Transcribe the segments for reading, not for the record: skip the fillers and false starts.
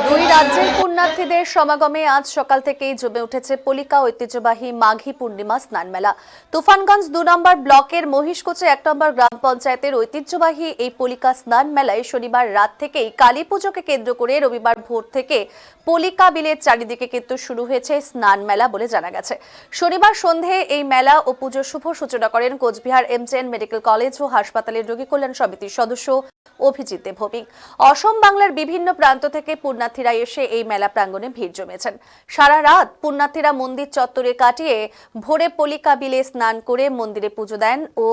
দুই রাজ্যের পুণ্যার্থীদের সমাগমে আজ সকাল থেকেই জমে উঠেছে পলিকা ঐতিহ্যবাহী মাঘী পূর্ণিমা স্নান মেলা। তুফানগঞ্জ 2 নম্বর ব্লকের মহিষকুচি 1 নম্বর গ্রাম পঞ্চায়েতের ঐতিহ্যবাহী এই পলিকা স্নান মেলায় শনিবার রাত থেকেই কালী পুজোকে কেন্দ্র করে রবিবার ভোর থেকে পলিকা বিলের চারিদিকে কিন্তু শুরু হয়েছে স্নান মেলা বলে জানা গেছে। শনিবার সন্ধে এই মেলা ও পুজোর শুভ সূচনা করেন কোচবিহার এমজেএন মেডিকেল কলেজ ও হাসপাতালের রোগী কল্যাণ সমিতির সদস্য অভিজিৎ দেবভৌমিক। অসম বাংলার বিভিন্ন প্রান্ত থেকে পুণ্যার্থীরা এসে এই মেলা প্রাঙ্গণে ভিড় জমেছেন। সারা রাত পুণ্যার্থীরা মন্দির চত্বরে কাটিয়ে ভোরে পলিকা বিলে স্নান করে মন্দিরে পুজো দেন ও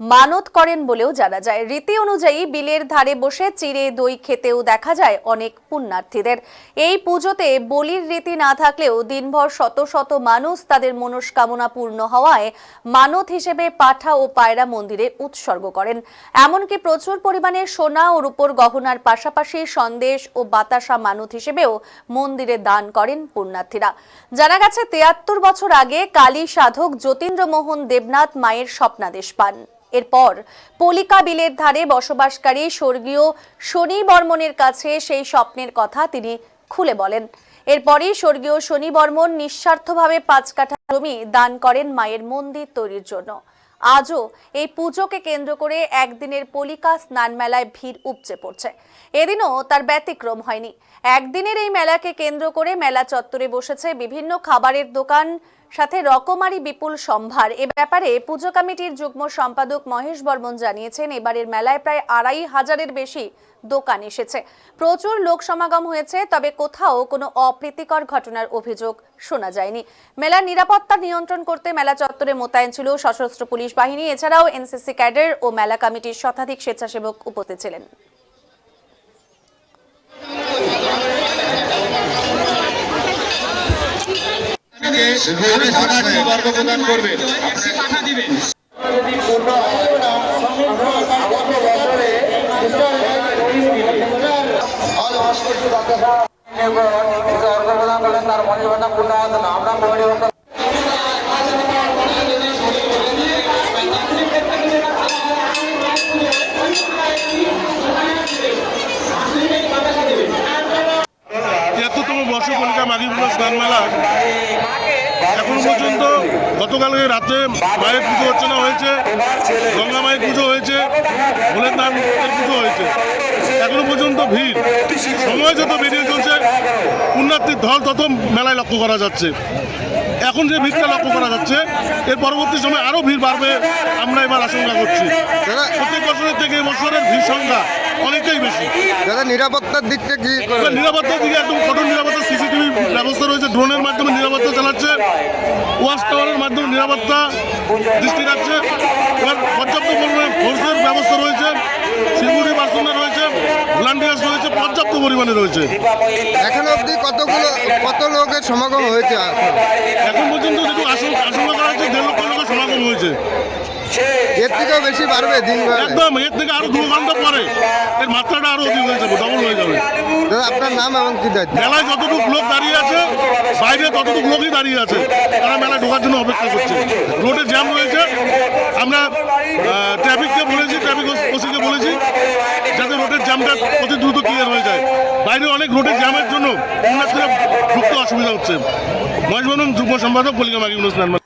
মানত করেন বলেও জানা যায়। রীতি অনুযায়ী বিলের ধারে বসে চিড়ে দই খেতেও দেখা যায় অনেক পুণ্যার্থীদের। এই পুজোতে বলির রীতি না থাকলেও দিনভর শত শত মানুষ তাদের মনস্কামনা পূর্ণ হওয়ায় মানত হিসেবে পাঠা ও পায়রা মন্দিরে উৎসর্গ করেন। এমনকি প্রচুর পরিমাণে সোনা ও রূপোর গহনার পাশাপাশি সন্দেশ ও বাতাসা মানত হিসেবেও মন্দিরে দান করেন পুণ্যার্থীরা। জানা গেছে 73 বছর আগে কালী সাধক যতীন্দ্রমোহন দেবনাথ মায়ের স্বপ্নাদেশ পান। এরপর পলিকা বিলের ধারে বসবাসকারী স্বর্গীয় শনি বর্মনের কাছে সেই স্বপ্নের কথা তিনি খুলে বলেন। এরপরই স্বর্গীয় শনি বর্মন নিঃস্বার্থভাবে 5 কাঠা জমি দান করেন মায়ের মন্দির তৈরির জন্য। আজও এই পুজোকে কেন্দ্র করে একদিনের পলিকা স্নান মেলায় ভিড় উপচে পড়ছে। এদিনও তার ব্যতিক্রম হয়নি। একদিনের এই মেলাকে কেন্দ্র করে মেলা চত্বরে বসেছে বিভিন্ন খাবারের দোকান, সাথে রকমারি বিপুল সম্ভার। এ ব্যাপারে পুজো কমিটির যুগ্ম সম্পাদক মহেশ বর্মন জানিয়েছেন, এবারের মেলায় প্রায় 2500-এর বেশি দোকান এসেছে। প্রচুর লোক সমাগম হয়েছে, তবে কোথাও কোনো অপ্রীতিকর ঘটনার অভিযোগ শোনা যায়নি। মেলার নিরাপত্তা নিয়ন্ত্রণ করতে মেলা চত্বরে মোতায়েন ছিল সশস্ত্র পুলিশ বাহিনী। এছাড়াও এনসিসি ক্যাডার ও মেলা কমিটির শতাধিক স্বেচ্ছাসেবক উপস্থিত ছিলেন। প্রদান করবেন তার মনে পূর্ণ আমরা বর্ষ পলিকা মাঘী পূর্ণিমা স্নান মেলা এখনো পর্যন্ত গতকালকে রাতে মায়ের পুজো অর্চনা হয়েছে, গঙ্গা মায়ের পুজো হয়েছে, ভোলেনাথের পুজো হয়েছে। এখনো পর্যন্ত ভিড় সময় যত বেরিয়ে চলছে পুণ্যার্থীর ঢল তত মেলায় লক্ষ্য করা যাচ্ছে। এখন যে ভিড়টা লক্ষ্য করা যাচ্ছে এর পরবর্তী সময় আরও ভিড় বাড়বে আমরা এবার আশঙ্কা করছি। প্রত্যেক বছরের থেকে এবছরের ভিড় সংখ্যা অনেকটাই বেশি। দাদা নিরাপত্তার দিক থেকে নিরাপত্তার দিকে একদম কঠোর নিরাপত্তা, সিসিটিভি ব্যবস্থা রয়েছে, ড্রোনের মাধ্যমে নিরাপত্তা চালাচ্ছে, ওয়াচ টাওয়ারের মাধ্যমে নিরাপত্তা দৃষ্টি রাখছে। এবার পর্যাপ্ত পরিমাণে ফোর্সের ব্যবস্থা রয়েছে, সিকিউরিটি পার্সোনাল রয়েছে, ভলান্টিয়ার্স রয়েছে, পর্যাপ্ত পরিমাণে রয়েছে। এখন অবধি কত লোকের সমাগম হয়েছে? এখন পর্যন্ত যেটুকু আশঙ্কা করা হচ্ছে 1.5 লক্ষ লোকের সমাগম হয়েছে। এর থেকেও বেশি বাড়বে দিন? একদম, এর থেকে আরো 2 ঘন্টা পরে এর মাত্রাটা আরো অধিক হয়ে যাবে, ডবল হয়ে যাবে। দাদা আপনার নাম এবং কি দায়িত্ব? মেলায় যতটুকু লোক দাঁড়িয়ে আছে বাইরে ততটুকু লোকই দাঁড়িয়ে আছে, তারা মেলায় ঢোকার জন্য অপেক্ষা করছে। রোডে জ্যাম রয়েছে, আমরা ট্রাফিককে বলেছি, ট্রাফিক ওসিকে বলেছি যাতে রোডের জ্যামটা অতি দ্রুত ক্লিয়ার হয়ে যায়। বাইরে অনেক রোডের জ্যামের জন্য ঢুকতে অসুবিধা হচ্ছে। মহেশ বর্মন, যুগ্ম সম্পাদক, পলিকা মাঘী পূর্ণিমা স্নান মেলা।